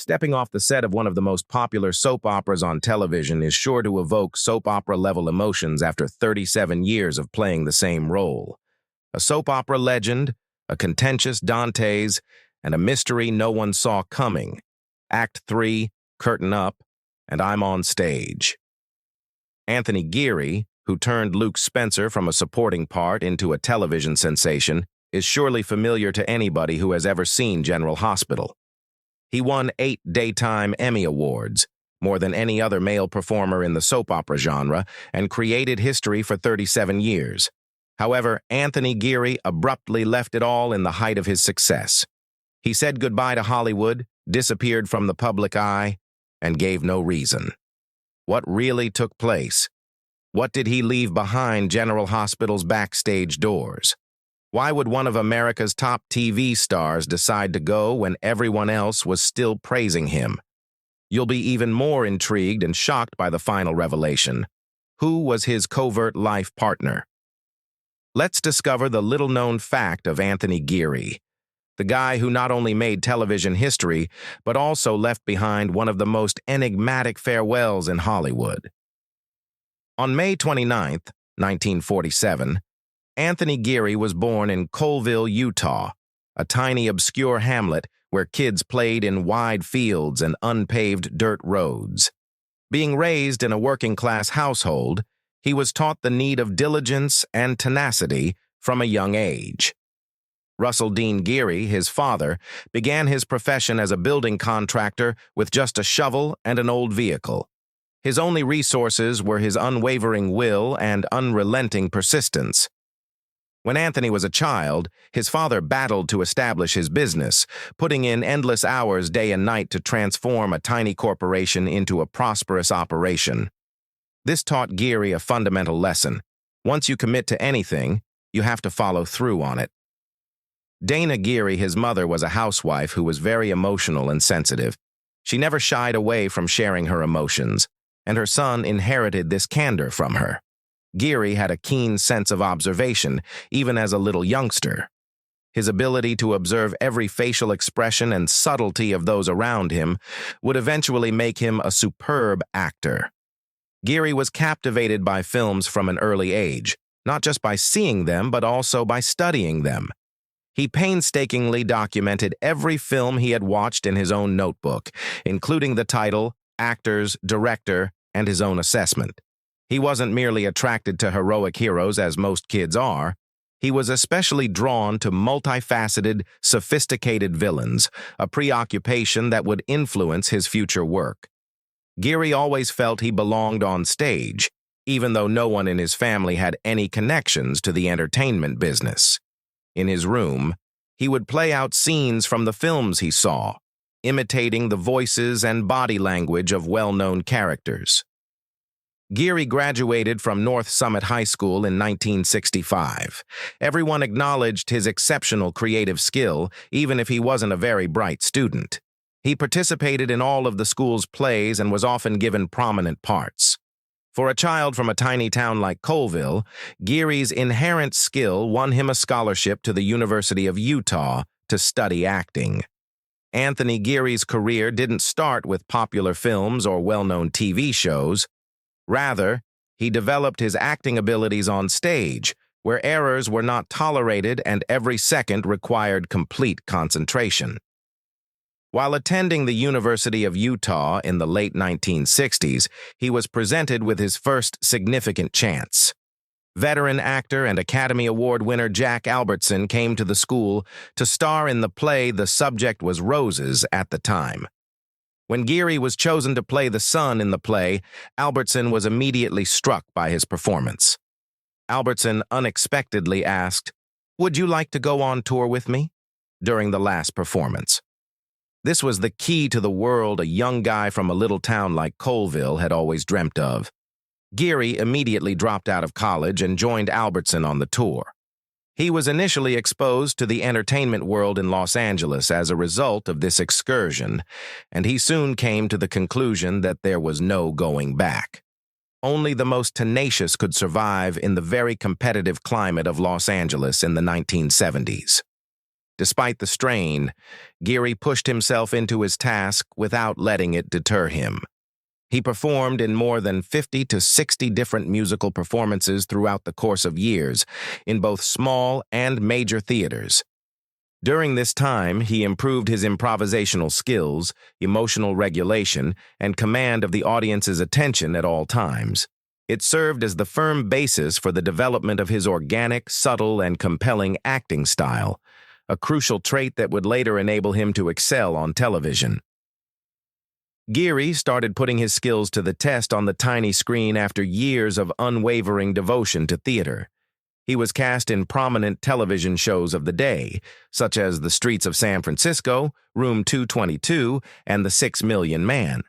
Stepping off the set of one of the most popular soap operas on television is sure to evoke soap opera-level emotions after 37 years of playing the same role. A soap opera legend, a contentious Dantes, and a mystery no one saw coming. Act 3, curtain up, and I'm on stage. Anthony Geary, who turned Luke Spencer from a supporting part into a television sensation, is surely familiar to anybody who has ever seen General Hospital. He won 8 Daytime Emmy Awards, more than any other male performer in the soap opera genre, and created history for 37 years. However, Anthony Geary abruptly left it all in the height of his success. He said goodbye to Hollywood, disappeared from the public eye, and gave no reason. What really took place? What did he leave behind General Hospital's backstage doors? Why would one of America's top TV stars decide to go when everyone else was still praising him? You'll be even more intrigued and shocked by the final revelation. Who was his covert life partner? Let's discover the little-known fact of Anthony Geary, the guy who not only made television history, but also left behind one of the most enigmatic farewells in Hollywood. On May 29, 1947, Anthony Geary was born in Coalville, Utah, a tiny obscure hamlet where kids played in wide fields and unpaved dirt roads. Being raised in a working-class household, he was taught the need of diligence and tenacity from a young age. Russell Dean Geary, his father, began his profession as a building contractor with just a shovel and an old vehicle. His only resources were his unwavering will and unrelenting persistence. When Anthony was a child, his father battled to establish his business, putting in endless hours day and night to transform a tiny corporation into a prosperous operation. This taught Geary a fundamental lesson. Once you commit to anything, you have to follow through on it. Dana Geary, his mother, was a housewife who was very emotional and sensitive. She never shied away from sharing her emotions, and her son inherited this candor from her. Geary had a keen sense of observation, even as a little youngster. His ability to observe every facial expression and subtlety of those around him would eventually make him a superb actor. Geary was captivated by films from an early age, not just by seeing them, but also by studying them. He painstakingly documented every film he had watched in his own notebook, including the title, actors, director, and his own assessment. He wasn't merely attracted to heroic heroes as most kids are. He was especially drawn to multifaceted, sophisticated villains, a preoccupation that would influence his future work. Geary always felt he belonged on stage, even though no one in his family had any connections to the entertainment business. In his room, he would play out scenes from the films he saw, imitating the voices and body language of well-known characters. Geary graduated from North Summit High School in 1965. Everyone acknowledged his exceptional creative skill, even if he wasn't a very bright student. He participated in all of the school's plays and was often given prominent parts. For a child from a tiny town like Coalville, Geary's inherent skill won him a scholarship to the University of Utah to study acting. Anthony Geary's career didn't start with popular films or well-known TV shows. Rather, he developed his acting abilities on stage, where errors were not tolerated and every second required complete concentration. While attending the University of Utah in the late 1960s, he was presented with his first significant chance. Veteran actor and Academy Award winner Jack Albertson came to the school to star in the play The Subject Was Roses at the time. When Geary was chosen to play the son in the play, Albertson was immediately struck by his performance. Albertson unexpectedly asked, "Would you like to go on tour with me?" during the last performance. This was the key to the world a young guy from a little town like Coalville had always dreamt of. Geary immediately dropped out of college and joined Albertson on the tour. He was initially exposed to the entertainment world in Los Angeles as a result of this excursion, and he soon came to the conclusion that there was no going back. Only the most tenacious could survive in the very competitive climate of Los Angeles in the 1970s. Despite the strain, Geary pushed himself into his task without letting it deter him. He performed in more than 50 to 60 different musical performances throughout the course of years, in both small and major theaters. During this time, he improved his improvisational skills, emotional regulation, and command of the audience's attention at all times. It served as the firm basis for the development of his organic, subtle, and compelling acting style, a crucial trait that would later enable him to excel on television. Geary started putting his skills to the test on the tiny screen after years of unwavering devotion to theater. He was cast in prominent television shows of the day, such as The Streets of San Francisco, Room 222, and The 6 Million Man.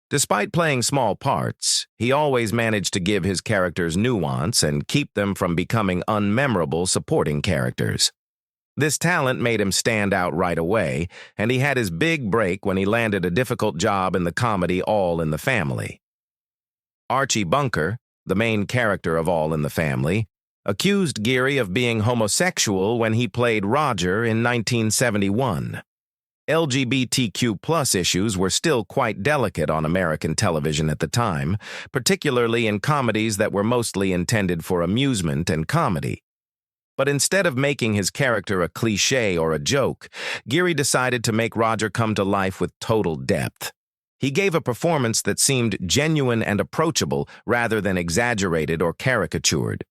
Despite playing small parts, he always managed to give his characters nuance and keep them from becoming unmemorable supporting characters. This talent made him stand out right away, and he had his big break when he landed a difficult job in the comedy All in the Family. Archie Bunker, the main character of All in the Family, accused Geary of being homosexual when he played Roger in 1971. LGBTQ+ issues were still quite delicate on American television at the time, particularly in comedies that were mostly intended for amusement and comedy. But instead of making his character a cliché or a joke, Geary decided to make Roger come to life with total depth. He gave a performance that seemed genuine and approachable rather than exaggerated or caricatured.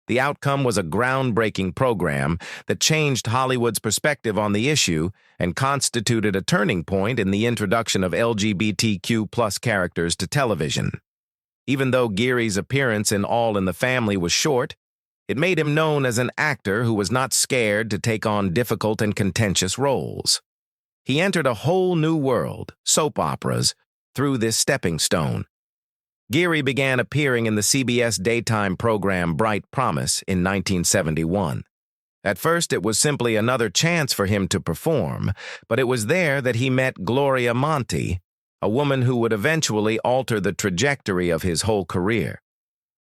The outcome was a groundbreaking program that changed Hollywood's perspective on the issue and constituted a turning point in the introduction of LGBTQ+ characters to television. Even though Geary's appearance in All in the Family was short, it made him known as an actor who was not scared to take on difficult and contentious roles. He entered a whole new world, soap operas, through this stepping stone. Geary began appearing in the CBS daytime program Bright Promise in 1971. At first, it was simply another chance for him to perform, but it was there that he met Gloria Monty, a woman who would eventually alter the trajectory of his whole career.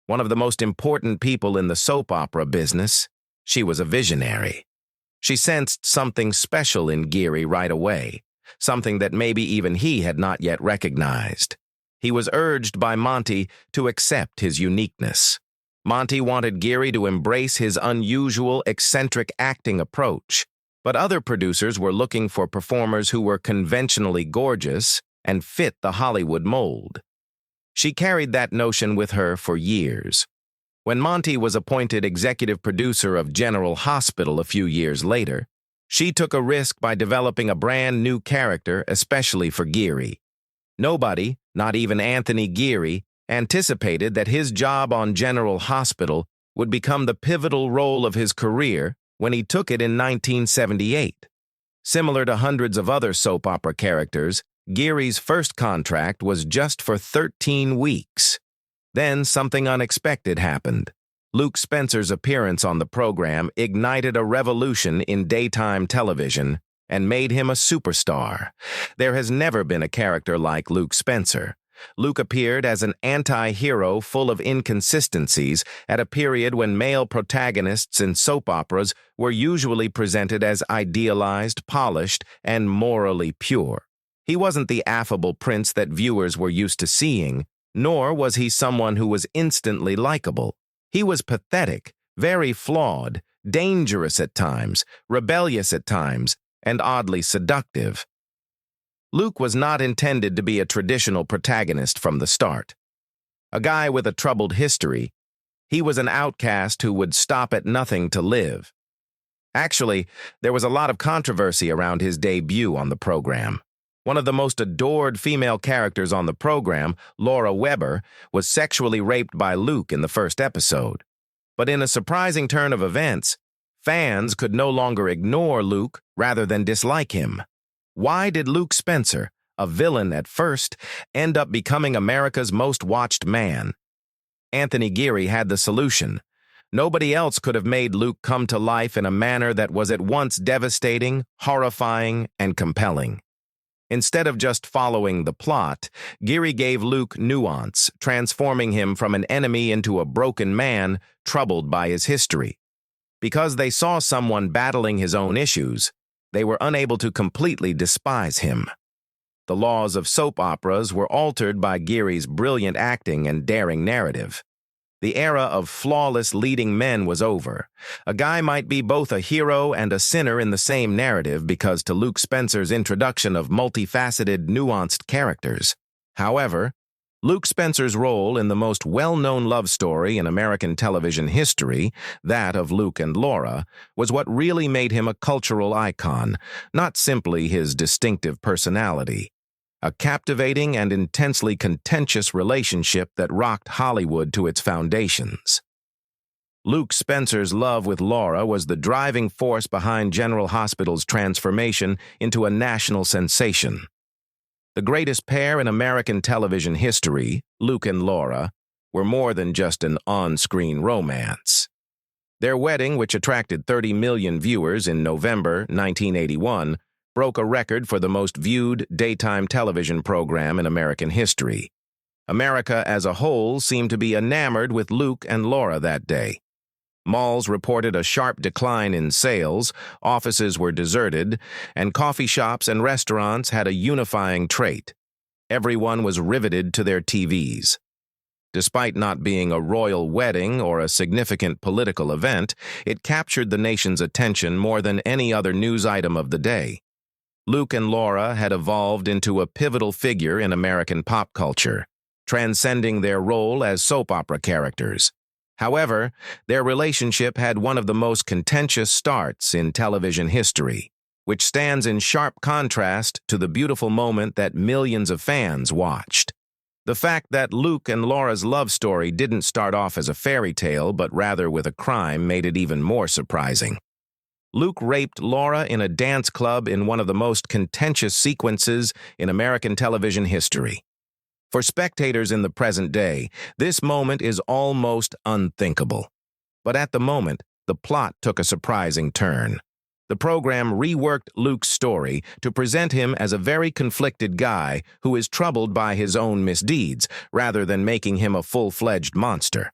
One of the most important people in the soap opera business, she was a visionary. She sensed something special in Geary right away, something that maybe even he had not yet recognized. He was urged by Monty to accept his uniqueness. Monty wanted Geary to embrace his unusual, eccentric acting approach, but other producers were looking for performers who were conventionally gorgeous and fit the Hollywood mold. She carried that notion with her for years. When Monty was appointed executive producer of General Hospital a few years later, she took a risk by developing a brand new character especially for Geary. Nobody, not even Anthony Geary, anticipated that his job on General Hospital would become the pivotal role of his career when he took it in 1978. Similar to hundreds of other soap opera characters, Geary's first contract was just for 13 weeks. Then something unexpected happened. Luke Spencer's appearance on the program ignited a revolution in daytime television and made him a superstar. There has never been a character like Luke Spencer. Luke appeared as an anti-hero full of inconsistencies at a period when male protagonists in soap operas were usually presented as idealized, polished, and morally pure. He wasn't the affable prince that viewers were used to seeing, nor was he someone who was instantly likable. He was pathetic, very flawed, dangerous at times, rebellious at times, and oddly seductive. Luke was not intended to be a traditional protagonist from the start. A guy with a troubled history, he was an outcast who would stop at nothing to live. Actually, there was a lot of controversy around his debut on the program. One of the most adored female characters on the program, Laura Weber, was sexually raped by Luke in the first episode. But in a surprising turn of events, fans could no longer ignore Luke rather than dislike him. Why did Luke Spencer, a villain at first, end up becoming America's most watched man? Anthony Geary had the solution. Nobody else could have made Luke come to life in a manner that was at once devastating, horrifying, and compelling. Instead of just following the plot, Geary gave Luke nuance, transforming him from an enemy into a broken man troubled by his history. Because they saw someone battling his own issues, they were unable to completely despise him. The laws of soap operas were altered by Geary's brilliant acting and daring narrative. The era of flawless leading men was over. A guy might be both a hero and a sinner in the same narrative because to Luke Spencer's introduction of multifaceted, nuanced characters. However, Luke Spencer's role in the most well-known love story in American television history, that of Luke and Laura, was what really made him a cultural icon, not simply his distinctive personality. A captivating and intensely contentious relationship that rocked Hollywood to its foundations. Luke Spencer's love with Laura was the driving force behind General Hospital's transformation into a national sensation. The greatest pair in American television history, Luke and Laura, were more than just an on-screen romance. Their wedding, which attracted 30 million viewers in November 1981, broke a record for the most viewed daytime television program in American history. America as a whole seemed to be enamored with Luke and Laura that day. Malls reported a sharp decline in sales, offices were deserted, and coffee shops and restaurants had a unifying trait. Everyone was riveted to their TVs. Despite not being a royal wedding or a significant political event, it captured the nation's attention more than any other news item of the day. Luke and Laura had evolved into a pivotal figure in American pop culture, transcending their role as soap opera characters. However, their relationship had one of the most contentious starts in television history, which stands in sharp contrast to the beautiful moment that millions of fans watched. The fact that Luke and Laura's love story didn't start off as a fairy tale but rather with a crime made it even more surprising. Luke raped Laura in a dance club in one of the most contentious sequences in American television history. For spectators in the present day, this moment is almost unthinkable. But at the moment, the plot took a surprising turn. The program reworked Luke's story to present him as a very conflicted guy who is troubled by his own misdeeds, rather than making him a full-fledged monster.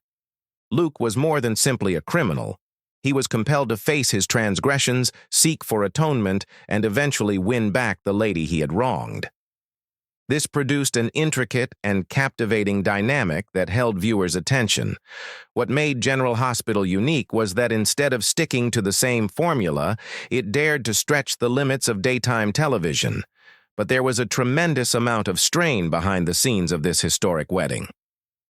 Luke was more than simply a criminal. He was compelled to face his transgressions, seek for atonement, and eventually win back the lady he had wronged. This produced an intricate and captivating dynamic that held viewers' attention. What made General Hospital unique was that instead of sticking to the same formula, it dared to stretch the limits of daytime television. But there was a tremendous amount of strain behind the scenes of this historic wedding.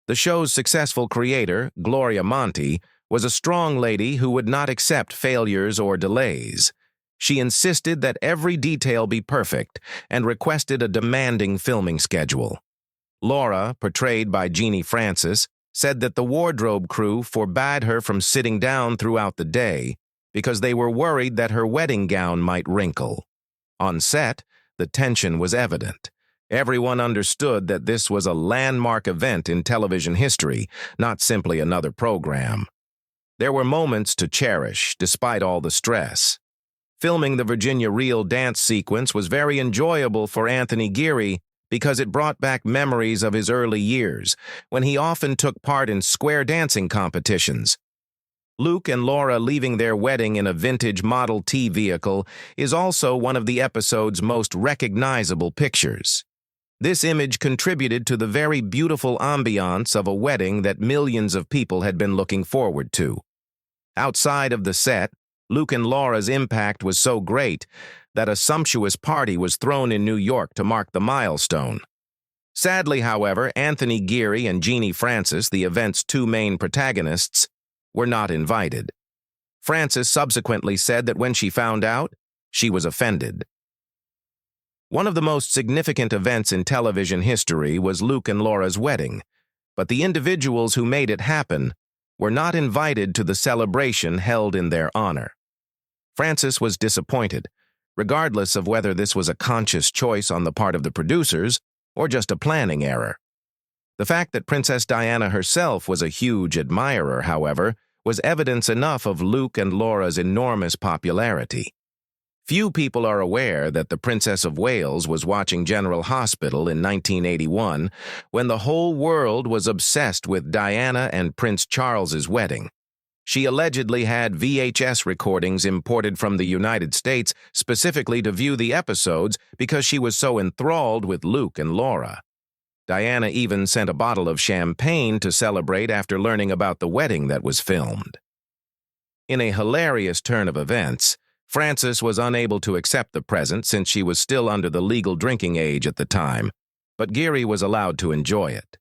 The show's successful creator, Gloria Monty, was a strong lady who would not accept failures or delays. She insisted that every detail be perfect and requested a demanding filming schedule. Laura, portrayed by Jeannie Francis, said that the wardrobe crew forbade her from sitting down throughout the day because they were worried that her wedding gown might wrinkle. On set, the tension was evident. Everyone understood that this was a landmark event in television history, not simply another program. There were moments to cherish, despite all the stress. Filming the Virginia Reel dance sequence was very enjoyable for Anthony Geary because it brought back memories of his early years, when he often took part in square dancing competitions. Luke and Laura leaving their wedding in a vintage Model T vehicle is also one of the episode's most recognizable pictures. This image contributed to the very beautiful ambiance of a wedding that millions of people had been looking forward to. Outside of the set, Luke and Laura's impact was so great that a sumptuous party was thrown in New York to mark the milestone. Sadly, however, Anthony Geary and Jeannie Francis, the event's two main protagonists, were not invited. Francis subsequently said that when she found out, she was offended. One of the most significant events in television history was Luke and Laura's wedding, but the individuals who made it happen were not invited to the celebration held in their honor. Francis was disappointed, regardless of whether this was a conscious choice on the part of the producers or just a planning error. The fact that Princess Diana herself was a huge admirer, however, was evidence enough of Luke and Laura's enormous popularity. Few people are aware that the Princess of Wales was watching General Hospital in 1981 when the whole world was obsessed with Diana and Prince Charles's wedding. She allegedly had VHS recordings imported from the United States specifically to view the episodes because she was so enthralled with Luke and Laura. Diana even sent a bottle of champagne to celebrate after learning about the wedding that was filmed. In a hilarious turn of events, Frances was unable to accept the present since she was still under the legal drinking age at the time, but Geary was allowed to enjoy it.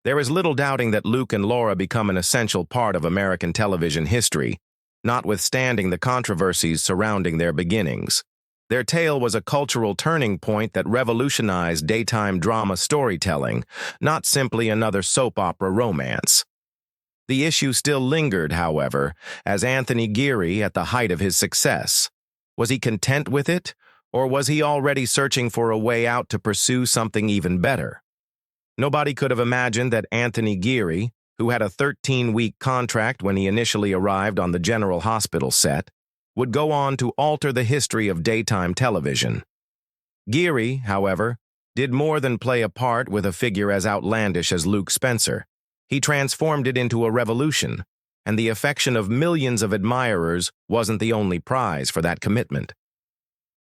There is little doubting that Luke and Laura become an essential part of American television history, notwithstanding the controversies surrounding their beginnings. Their tale was a cultural turning point that revolutionized daytime drama storytelling, not simply another soap opera romance. The issue still lingered, however, as Anthony Geary at the height of his success. Was he content with it, or was he already searching for a way out to pursue something even better? Nobody could have imagined that Anthony Geary, who had a 13-week contract when he initially arrived on the General Hospital set, would go on to alter the history of daytime television. Geary, however, did more than play a part with a figure as outlandish as Luke Spencer. He transformed it into a revolution, and the affection of millions of admirers wasn't the only prize for that commitment.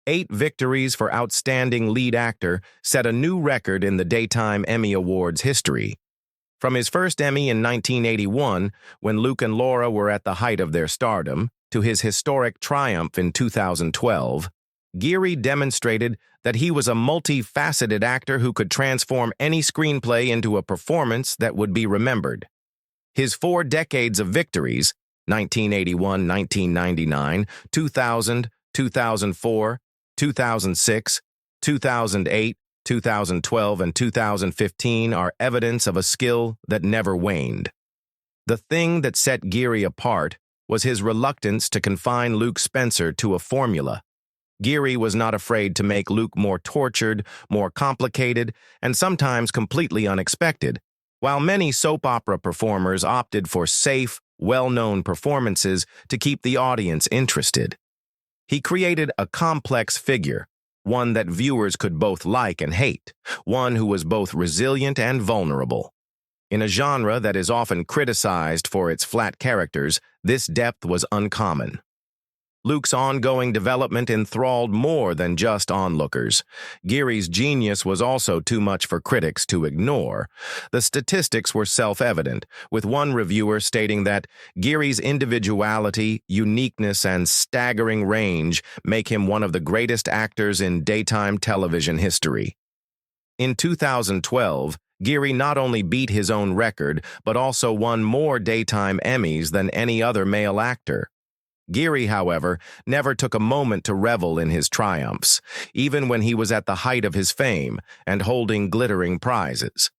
8 victories for Outstanding Lead Actor set a new record in the Daytime Emmy Awards history. From his first Emmy in 1981, when Luke and Laura were at the height of their stardom, to his historic triumph in 2012, Geary demonstrated that he was a multifaceted actor who could transform any screenplay into a performance that would be remembered. His 4 decades of victories, 1981, 1999, 2000, 2004, 2006, 2008, 2012, and 2015 are evidence of a skill that never waned. The thing that set Geary apart was his reluctance to confine Luke Spencer to a formula. Geary was not afraid to make Luke more tortured, more complicated, and sometimes completely unexpected, while many soap opera performers opted for safe, well-known performances to keep the audience interested. He created a complex figure, one that viewers could both like and hate, one who was both resilient and vulnerable. In a genre that is often criticized for its flat characters, this depth was uncommon. Luke's ongoing development enthralled more than just onlookers. Geary's genius was also too much for critics to ignore. The statistics were self-evident, with one reviewer stating that Geary's individuality, uniqueness, and staggering range make him one of the greatest actors in daytime television history. In 2012, Geary not only beat his own record, but also won more daytime Emmys than any other male actor. Geary, however, never took a moment to revel in his triumphs, even when he was at the height of his fame and holding glittering prizes.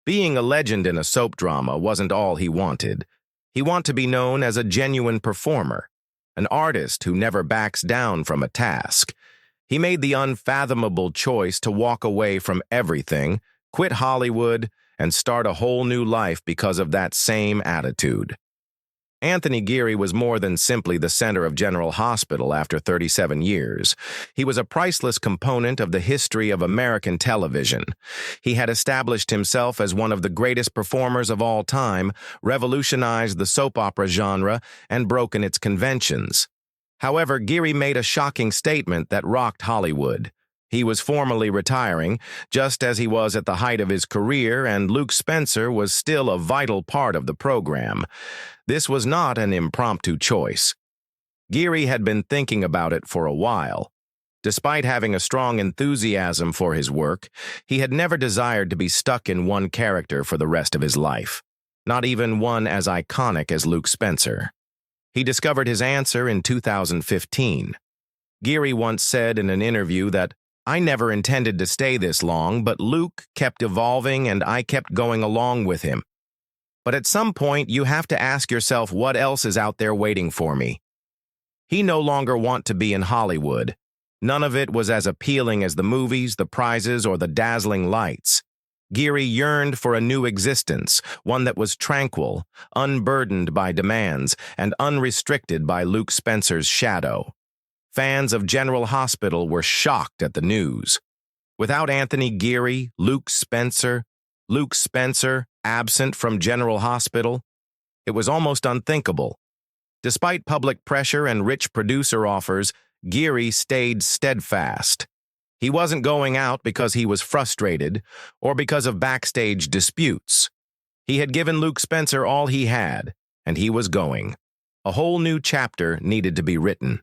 Being a legend in a soap drama wasn't all he wanted. He wanted to be known as a genuine performer, an artist who never backs down from a task. He made the unfathomable choice to walk away from everything, quit Hollywood, and start a whole new life because of that same attitude. Anthony Geary was more than simply the center of General Hospital after 37 years. He was a priceless component of the history of American television. He had established himself as one of the greatest performers of all time, revolutionized the soap opera genre, and broken its conventions. However, Geary made a shocking statement that rocked Hollywood. He was formally retiring, just as he was at the height of his career, and Luke Spencer was still a vital part of the program. This was not an impromptu choice. Geary had been thinking about it for a while. Despite having a strong enthusiasm for his work, he had never desired to be stuck in one character for the rest of his life, not even one as iconic as Luke Spencer. He discovered his answer in 2015. Geary once said in an interview that, "I never intended to stay this long, but Luke kept evolving and I kept going along with him. But at some point, you have to ask yourself what else is out there waiting for me." He no longer wanted to be in Hollywood. None of it was as appealing as the movies, the prizes, or the dazzling lights. Geary yearned for a new existence, one that was tranquil, unburdened by demands, and unrestricted by Luke Spencer's shadow. Fans of General Hospital were shocked at the news. Without Anthony Geary, Luke Spencer absent from General Hospital, It was almost unthinkable. Despite public pressure and rich producer offers, Geary stayed steadfast. He wasn't going out because he was frustrated or because of backstage disputes. He had given Luke Spencer all he had, and he was going. A whole new chapter needed to be written.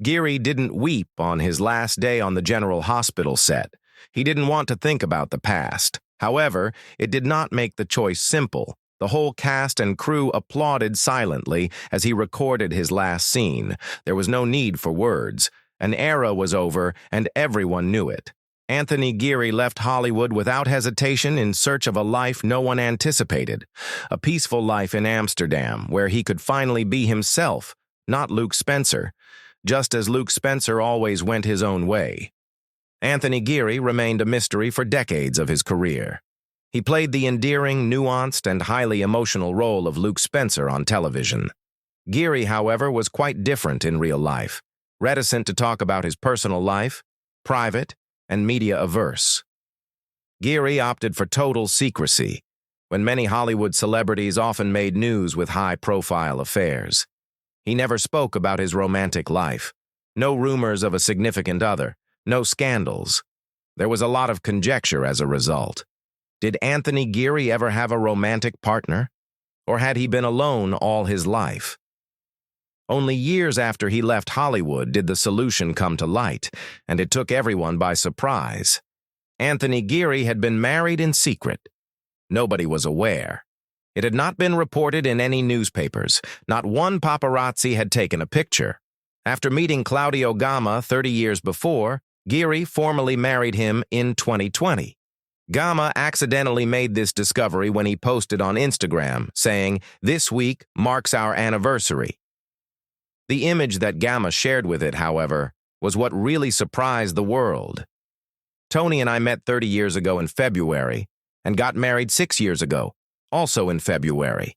Geary didn't weep on his last day on the General Hospital set. He didn't want to think about the past. However, it did not make the choice simple. The whole cast and crew applauded silently as he recorded his last scene. There was no need for words. An era was over, and everyone knew it. Anthony Geary left Hollywood without hesitation in search of a life no one anticipated. A peaceful life in Amsterdam, where he could finally be himself, not Luke Spencer, just as Luke Spencer always went his own way. Anthony Geary remained a mystery for decades of his career. He played the endearing, nuanced, and highly emotional role of Luke Spencer on television. Geary, however, was quite different in real life, reticent to talk about his personal life, private, and media-averse. Geary opted for total secrecy, when many Hollywood celebrities often made news with high-profile affairs. He never spoke about his romantic life. No rumors of a significant other, no scandals. There was a lot of conjecture as a result. Did Anthony Geary ever have a romantic partner? Or had he been alone all his life? Only years after he left Hollywood did the solution come to light, and it took everyone by surprise. Anthony Geary had been married in secret. Nobody was aware. It had not been reported in any newspapers. Not one paparazzi had taken a picture. After meeting Claudio Gama 30 years before, Geary formally married him in 2020. Gama accidentally made this discovery when he posted on Instagram, saying, "This week marks our anniversary." The image that Gama shared with it, however, was what really surprised the world. Tony and I met 30 years ago in February and got married 6 years ago, also in February.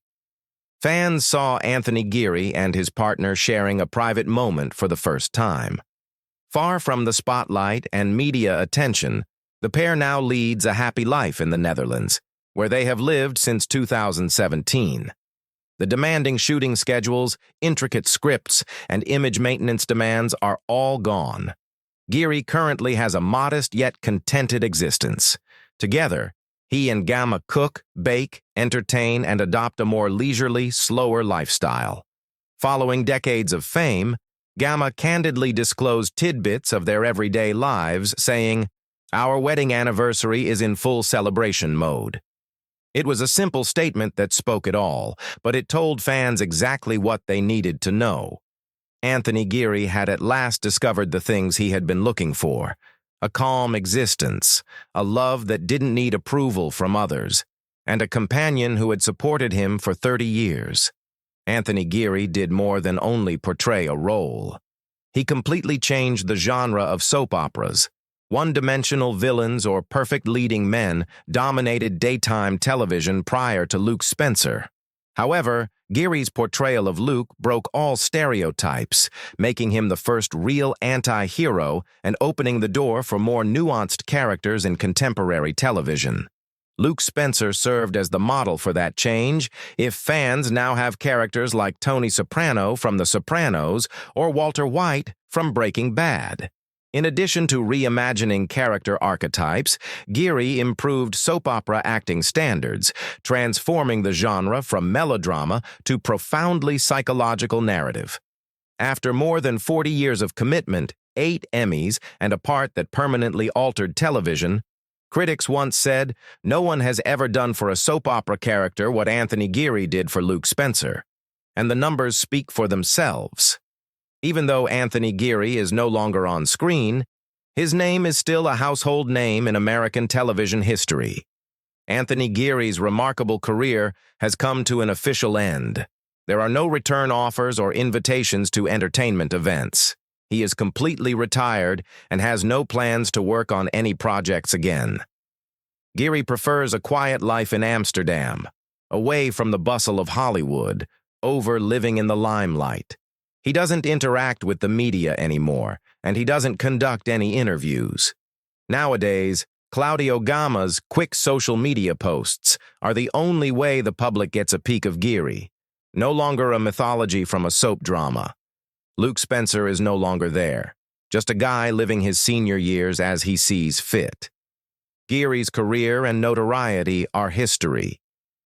Fans saw Anthony Geary and his partner sharing a private moment for the first time. Far from the spotlight and media attention, the pair now leads a happy life in the Netherlands, where they have lived since 2017. The demanding shooting schedules, intricate scripts, and image maintenance demands are all gone. Geary currently has a modest yet contented existence. Together, he and Gama cook, bake, entertain, and adopt a more leisurely, slower lifestyle. Following decades of fame, Gama candidly disclosed tidbits of their everyday lives, saying, "Our wedding anniversary is in full celebration mode." It was a simple statement that spoke it all, but it told fans exactly what they needed to know. Anthony Geary had at last discovered the things he had been looking for: a calm existence, a love that didn't need approval from others, and a companion who had supported him for 30 years. Anthony Geary did more than only portray a role. He completely changed the genre of soap operas. One-dimensional villains or perfect leading men dominated daytime television prior to Luke Spencer. However, Geary's portrayal of Luke broke all stereotypes, making him the first real anti-hero and opening the door for more nuanced characters in contemporary television. Luke Spencer served as the model for that change. If fans now have characters like Tony Soprano from The Sopranos or Walter White from Breaking Bad. In addition to reimagining character archetypes, Geary improved soap opera acting standards, transforming the genre from melodrama to profoundly psychological narrative. After more than 40 years of commitment, 8 Emmys, and a part that permanently altered television, critics once said, "No one has ever done for a soap opera character what Anthony Geary did for Luke Spencer." And the numbers speak for themselves. Even though Anthony Geary is no longer on screen, his name is still a household name in American television history. Anthony Geary's remarkable career has come to an official end. There are no return offers or invitations to entertainment events. He is completely retired and has no plans to work on any projects again. Geary prefers a quiet life in Amsterdam, away from the bustle of Hollywood, over living in the limelight. He doesn't interact with the media anymore, and he doesn't conduct any interviews. Nowadays, Claudio Gama's quick social media posts are the only way the public gets a peek of Geary. No longer a mythology from a soap drama. Luke Spencer is no longer there, just a guy living his senior years as he sees fit. Geary's career and notoriety are history.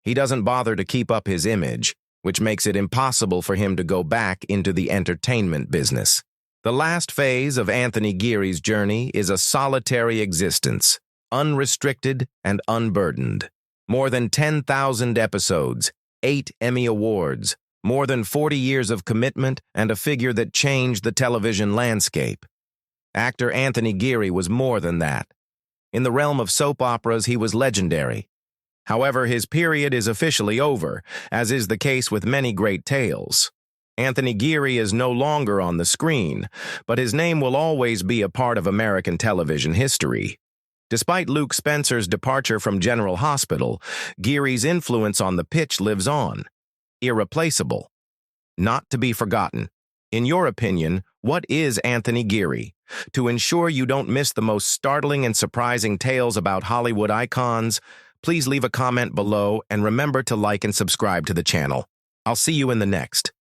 He doesn't bother to keep up his image, which makes it impossible for him to go back into the entertainment business. The last phase of Anthony Geary's journey is a solitary existence, unrestricted and unburdened. More than 10,000 episodes, 8 Emmy Awards, more than 40 years of commitment, and a figure that changed the television landscape. Actor Anthony Geary was more than that. In the realm of soap operas, he was legendary. However, his period is officially over, as is the case with many great tales. Anthony Geary is no longer on the screen, but his name will always be a part of American television history. Despite Luke Spencer's departure from General Hospital, Geary's influence on the pitch lives on. Irreplaceable. Not to be forgotten. In your opinion, what is Anthony Geary? To ensure you don't miss the most startling and surprising tales about Hollywood icons, please leave a comment below and remember to like and subscribe to the channel. I'll see you in the next.